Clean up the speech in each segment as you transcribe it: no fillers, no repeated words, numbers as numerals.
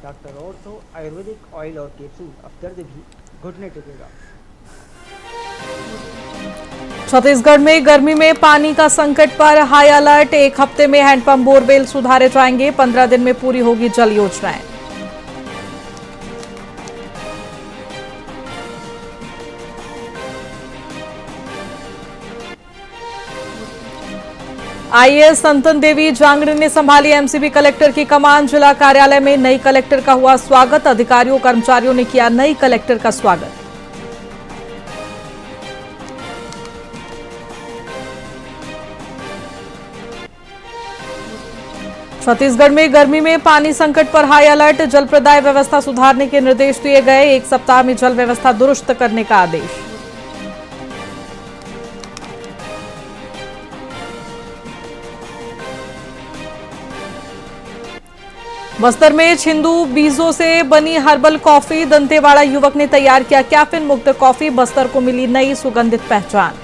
Doctor ortho Ayurvedic oil और capsule अब दर्द भी घुटने टेकेगा। छत्तीसगढ़ में गर्मी में पानी का संकट पर हाई अलर्ट। 1 हफ्ते में हैंडपंप बोरवेल सुधारे जाएंगे। 15 दिन में पूरी होगी जल योजनाएं। आईएएस संतन देवी जांगड़ी ने संभाली एमसीबी कलेक्टर की कमान। जिला कार्यालय में नई कलेक्टर का हुआ स्वागत। अधिकारियों कर्मचारियों ने किया नई कलेक्टर का स्वागत। छत्तीसगढ़ में गर्मी में पानी संकट पर हाई अलर्ट। जल प्रदाय व्यवस्था सुधारने के निर्देश दिए गए। 1 सप्ताह में जल व्यवस्था दुरुस्त करने का आदेश। बस्तर में छिंदू बीजों से बनी हर्बल कॉफी। दंतेवाड़ा युवक ने तैयार किया कैफीन मुक्त कॉफी। बस्तर को मिली नई सुगंधित पहचान।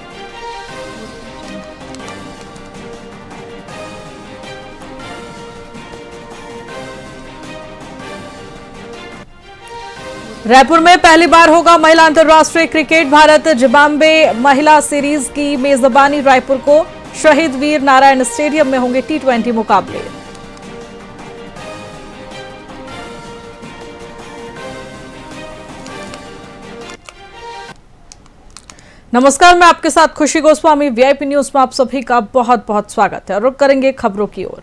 रायपुर में पहली बार होगा महिला अंतर्राष्ट्रीय क्रिकेट। भारत जिम्बाब्वे महिला सीरीज की मेजबानी। रायपुर को शहीद वीर नारायण स्टेडियम में होंगे T20 मुकाबले। नमस्कार, मैं आपके साथ खुशी गोस्वामी। वीआईपी न्यूज में आप सभी का बहुत बहुत स्वागत है। रुक करेंगे खबरों की ओर।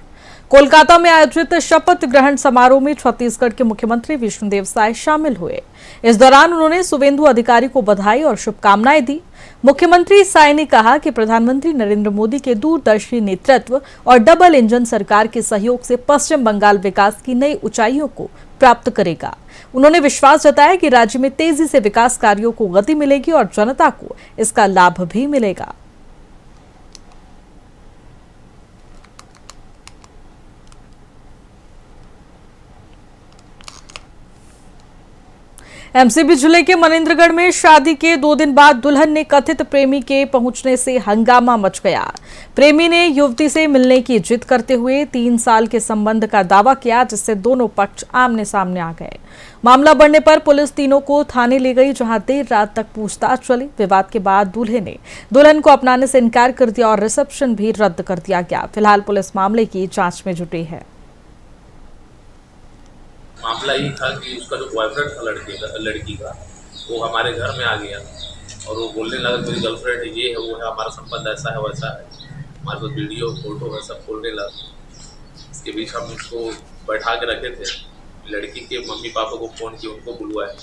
कोलकाता में आयोजित शपथ ग्रहण समारोह में छत्तीसगढ़ के मुख्यमंत्री विष्णुदेव साय शामिल हुए। इस दौरान उन्होंने शुभेंदु अधिकारी को बधाई और शुभकामनाएं दी। मुख्यमंत्री साय ने कहा कि प्रधानमंत्री नरेंद्र मोदी के दूरदर्शी नेतृत्व और डबल इंजन सरकार के सहयोग से पश्चिम बंगाल विकास की नई ऊंचाइयों को प्राप्त करेगा। उन्होंने विश्वास जताया कि राज्य में तेजी से विकास कार्यों को गति मिलेगी और जनता को इसका लाभ भी मिलेगा। एमसीबी जिले के मनेन्द्रगढ़ में शादी के 2 दिन बाद दुल्हन ने कथित प्रेमी के पहुंचने से हंगामा मच गया। प्रेमी ने युवती से मिलने की जिद करते हुए 3 साल के संबंध का दावा किया, जिससे दोनों पक्ष आमने सामने आ गए। मामला बढ़ने पर पुलिस तीनों को थाने ले गई, जहां देर रात तक पूछताछ चली। विवाद के बाद दूल्हे ने दुल्हन को अपनाने से इनकार कर दिया और रिसेप्शन भी रद्द कर दिया गया। फिलहाल पुलिस मामले की जांच में जुटी है। मामला ये था कि उसका जो बॉयफ्रेंड था लड़की का वो हमारे घर में आ गया और वो बोलने लगा मेरी गर्लफ्रेंड ये है वो है, हमारा संबंध ऐसा है वैसा है, हमारे पास वीडियो फोटो है, सब बोलने लगा। इसके बीच हम उसको बैठा के रखे थे। लड़की के मम्मी पापा को फ़ोन किया, उनको बुलवाए,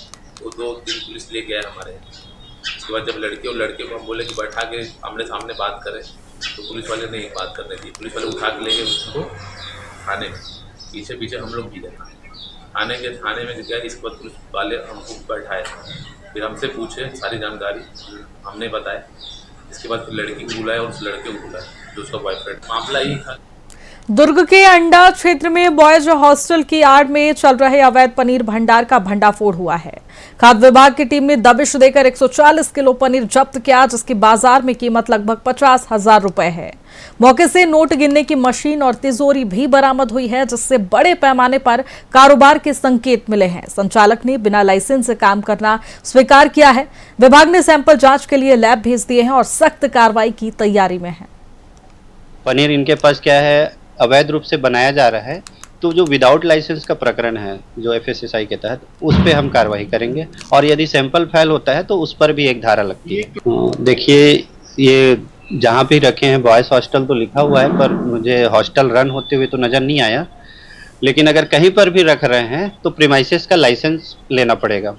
वो 2 दिन पुलिस ले गया हमारे यहाँ। उसके बाद जब लड़की और लड़के को हम बोले कि बैठा के आमने सामने बात करें, तो पुलिस वाले नहीं बात करने दी। पुलिस वाले उठा के ले गए उसको थाने में। पीछे पीछे हम लोग भी गए थाने में गया। इसके बाद पुलिस वाले हमको बैठाए, फिर हमसे पूछे सारी जानकारी, हमने बताया। इसके बाद फिर लड़की को बुलाया और उस लड़के को बुलाया जो उसका बॉयफ्रेंड। मामला यही था। दुर्ग के अंडा क्षेत्र में बॉयज हॉस्टल की आड़ में चल रहे अवैध पनीर भंडार का भंडाफोड़ हुआ है। खाद्य विभाग की टीम ने दबिश देकर 140 किलो पनीर जब्त किया, जिसकी बाजार में कीमत लगभग 50,000 रुपए है। मौके से नोट गिनने की मशीन और तिजोरी भी बरामद हुई है, जिससे बड़े पैमाने पर कारोबार के संकेत मिले हैं। संचालक ने बिना लाइसेंस से काम करना स्वीकार किया है। विभाग ने सैंपल जांच के लिए लैब भेज दिए हैं और सख्त कार्रवाई की तैयारी में है। पनीर इनके पास क्या है, अवैध रूप से बनाया जा रहा है, तो जो विदाउट लाइसेंस का प्रकरण है जो एफएसएसआई के तहत, उस पे हम कार्रवाई करेंगे और यदि सैंपल फेल होता है तो उस पर भी एक धारा लगती है। देखिए, ये जहाँ भी रखे हैं बॉयज हॉस्टल तो लिखा हुआ है, पर मुझे हॉस्टल रन होते हुए तो नज़र नहीं आया। लेकिन अगर कहीं पर भी रख रहे हैं तो प्रीमाइसेस का लाइसेंस लेना पड़ेगा।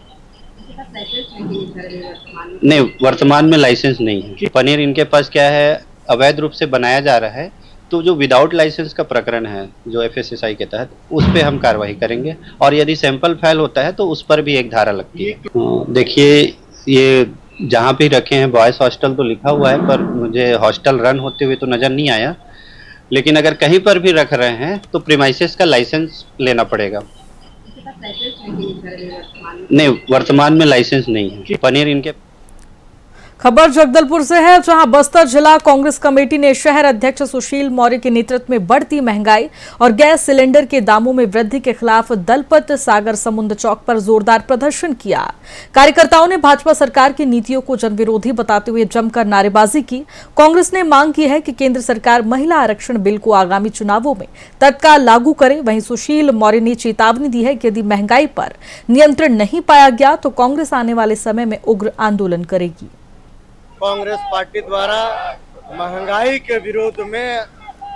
नहीं, वर्तमान में लाइसेंस नहीं है। पनीर इनके पास क्या है, अवैध रूप से बनाया जा रहा है, तो जो विदाउट लाइसेंस का प्रकरण है जो एफएसएसआई के तहत, उस पे हम कार्रवाई करेंगे और यदि सैंपल फेल होता है तो उस पर भी एक धारा लगती है। देखिए, ये जहाँ भी रखे हैं बॉयज हॉस्टल तो लिखा हुआ है, पर मुझे हॉस्टल रन होते हुए तो नज़र नहीं आया। लेकिन अगर कहीं पर भी रख रहे हैं तो प्रीमाइसेस का लाइसेंस लेना पड़ेगा। नहीं, वर्तमान में लाइसेंस नहीं है। पनीर इनके खबर जगदलपुर से है, जहां बस्तर जिला कांग्रेस कमेटी ने शहर अध्यक्ष सुशील मौर्य के नेतृत्व में बढ़ती महंगाई और गैस सिलेंडर के दामों में वृद्धि के खिलाफ दलपत सागर समुद्र चौक पर जोरदार प्रदर्शन किया। कार्यकर्ताओं ने भाजपा सरकार की नीतियों को जनविरोधी बताते हुए जमकर नारेबाजी की। कांग्रेस ने मांग की है कि केंद्र सरकार महिला आरक्षण बिल को आगामी चुनावों में तत्काल लागू करे। वहीं सुशील मौर्य ने चेतावनी दी है कि यदि महंगाई पर नियंत्रण नहीं पाया गया तो कांग्रेस आने वाले समय में उग्र आंदोलन करेगी। कांग्रेस पार्टी द्वारा महंगाई के विरोध में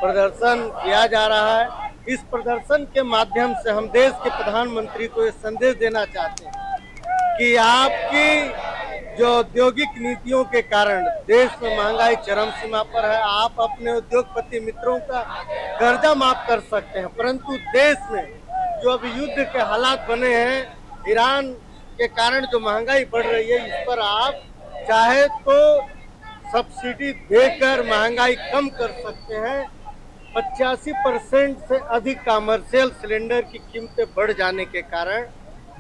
प्रदर्शन किया जा रहा है। इस प्रदर्शन के माध्यम से हम देश के प्रधानमंत्री को ये संदेश देना चाहते हैं कि आपकी जो औद्योगिक नीतियों के कारण देश में महंगाई चरम सीमा पर है। आप अपने उद्योगपति मित्रों का कर्जा माफ कर सकते हैं, परंतु देश में जो अभी युद्ध के हालात बने हैं, ईरान के कारण जो महंगाई बढ़ रही है, इस पर आप चाहे तो सब्सिडी देकर महंगाई कम कर सकते हैं। 85% से अधिक कमर्शियल सिलेंडर की कीमतें बढ़ जाने के कारण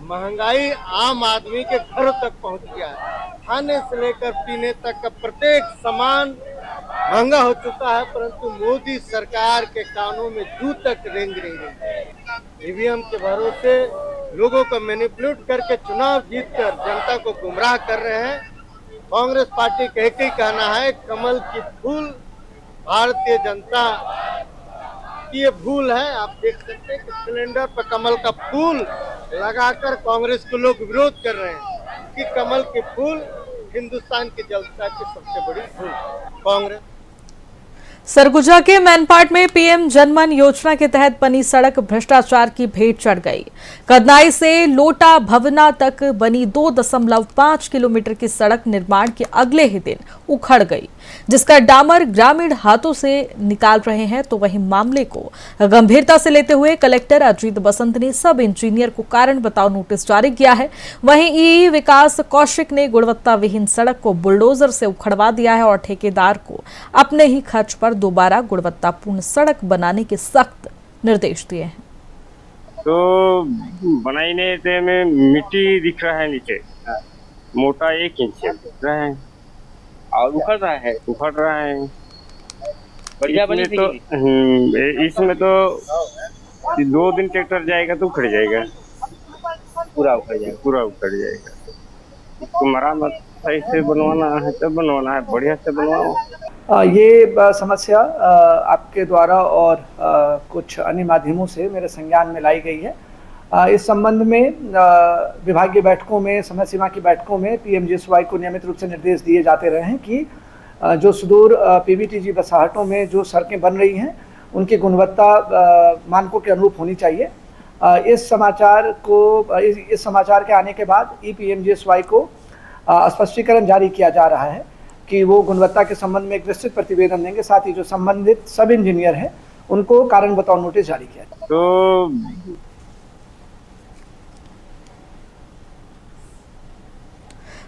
महंगाई आम आदमी के घरों तक पहुंच गया है। खाने से लेकर पीने तक का प्रत्येक सामान महंगा हो चुका है, परंतु मोदी सरकार के कानों में जू तक रेंग रही है। ईवीएम के भरोसे लोगों को मैनिपुलेट करके चुनाव जीतकर जनता को गुमराह कर रहे हैं। कांग्रेस पार्टी का एक ही कहना है, कमल की फूल भारतीय जनता की ये भूल है। आप देख सकते हैं कि सिलेंडर पर कमल का फूल लगाकर कांग्रेस को लोग विरोध कर रहे हैं कि कमल की फूल हिंदुस्तान की जनता की सबसे बड़ी भूल। कांग्रेस सरगुजा के मैनपाट में पीएम जनमन योजना के तहत बनी सड़क भ्रष्टाचार की भेंट चढ़ गई। कदनाई से लोटा भवना तक बनी 2.5 किलोमीटर की सड़क निर्माण के अगले ही दिन उखड़ गई, जिसका डामर ग्रामीण हाथों से निकाल रहे हैं। तो वहीं मामले को गंभीरता से लेते हुए कलेक्टर अजीत बसंत ने सब इंजीनियर को कारण बताओ नोटिस जारी किया है। वहीं ई विकास कौशिक ने गुणवत्ता विहीन सड़क को बुलडोजर से उखड़वा दिया है और ठेकेदार को अपने ही खर्च पर दोबारा गुणवत्तापूर्ण सड़क बनाने के सख्त निर्देश दिए हैं। तो बनाने में मिट्टी दिख रहा है, नीचे मोटा 1 इंच दिख रहा है और उखड़ रहा है। बढ़िया बनी तो इसमें तो 2 दिन ट्रैक्टर जाएगा तो उखड़ जाएगा, पूरा उखड़ जाएगा। इसको मरम्मत सही से बनवाना है तब बनवाना है, बढ़िया से बनवाओ। ये समस्या आपके द्वारा और कुछ अन्य माध्यमों से मेरे संज्ञान में लाई गई है। इस संबंध में विभागीय बैठकों में, समय सीमा की बैठकों में पीएमजीएसवाई को नियमित रूप से निर्देश दिए जाते रहे हैं कि जो सुदूर पीवीटीजी बसाहटों में जो सड़कें बन रही हैं उनकी गुणवत्ता मानकों के अनुरूप होनी चाहिए। इस समाचार के आने के बाद ईपीएमजीएसवाई को स्पष्टीकरण जारी किया जा रहा है कि वो गुणवत्ता के संबंध में एक विस्तृत प्रतिवेदन देंगे। साथ ही जो संबंधित सब इंजीनियर हैं उनको कारण बताओ नोटिस जारी किया। तो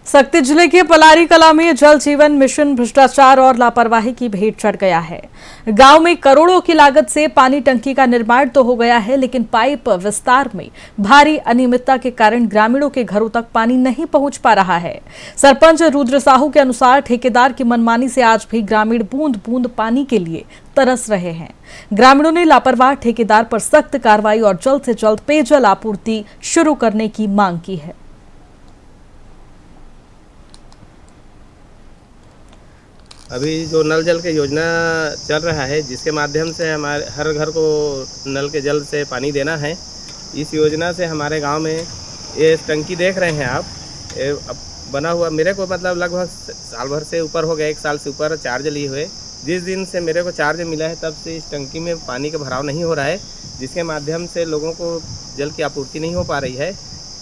सक्ती जिले के पलारी कला में जल जीवन मिशन भ्रष्टाचार और लापरवाही की भेंट चढ़ गया है। गांव में करोड़ों की लागत से पानी टंकी का निर्माण तो हो गया है, लेकिन पाइप विस्तार में भारी अनियमितता के कारण ग्रामीणों के घरों तक पानी नहीं पहुंच पा रहा है। सरपंच रुद्र साहू के अनुसार ठेकेदार की मनमानी से आज भी ग्रामीण बूंद बूंद पानी के लिए तरस रहे हैं। ग्रामीणों ने लापरवाह ठेकेदार पर सख्त कार्रवाई और जल्द से जल्द पेयजल आपूर्ति शुरू करने की मांग की है। अभी जो नल जल के योजना चल रहा है, जिसके माध्यम से हमारे हर घर को नल के जल से पानी देना है, इस योजना से हमारे गांव में ये टंकी देख रहे हैं आप, अब बना हुआ मेरे को मतलब लगभग साल भर से ऊपर हो गया, 1 साल से ऊपर चार्ज लिए हुए। जिस दिन से मेरे को चार्ज मिला है तब से इस टंकी में पानी का भराव नहीं हो रहा है, जिसके माध्यम से लोगों को जल की आपूर्ति नहीं हो पा रही है।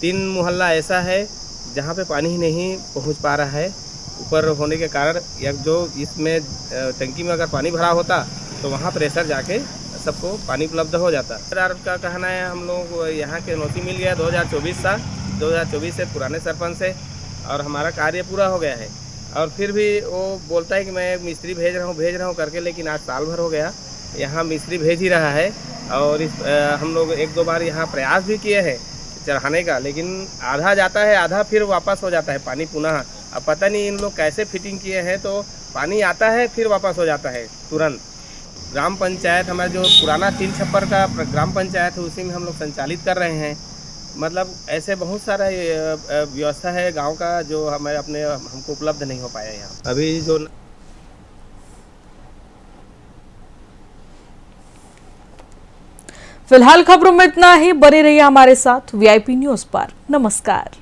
3 मोहल्ला ऐसा है जहाँ पे पानी ही नहीं पहुँच पा रहा है ऊपर होने के कारण। या जो इसमें टंकी में अगर पानी भरा होता तो वहाँ प्रेशर जाके सबको पानी उपलब्ध हो जाता। सरकार का कहना है हम लोग यहाँ के नौकरी मिल गया 2024 से पुराने सरपंच से, और हमारा कार्य पूरा हो गया है। और फिर भी वो बोलता है कि मैं मिस्त्री भेज रहा हूँ करके, लेकिन आज साल भर हो गया यहाँ मिस्त्री भेज ही रहा है। और हम लोग 1-2 बार यहाँ प्रयास भी किए हैं चढ़ाने का, लेकिन आधा जाता है, आधा फिर वापस हो जाता है पानी पुनः अब पता नहीं इन लोग कैसे फिटिंग किए हैं, तो पानी आता है फिर वापस हो जाता है तुरंत। ग्राम पंचायत हमारा जो पुराना 3 छप्पर का ग्राम पंचायत है उसी में हम लोग संचालित कर रहे हैं। मतलब ऐसे बहुत सारा व्यवस्था है गांव का जो हमें हमको उपलब्ध नहीं हो पाया यहाँ। अभी जो फिलहाल खबरों में इतना ही। बने रहिए हमारे साथ VIP न्यूज पर। नमस्कार।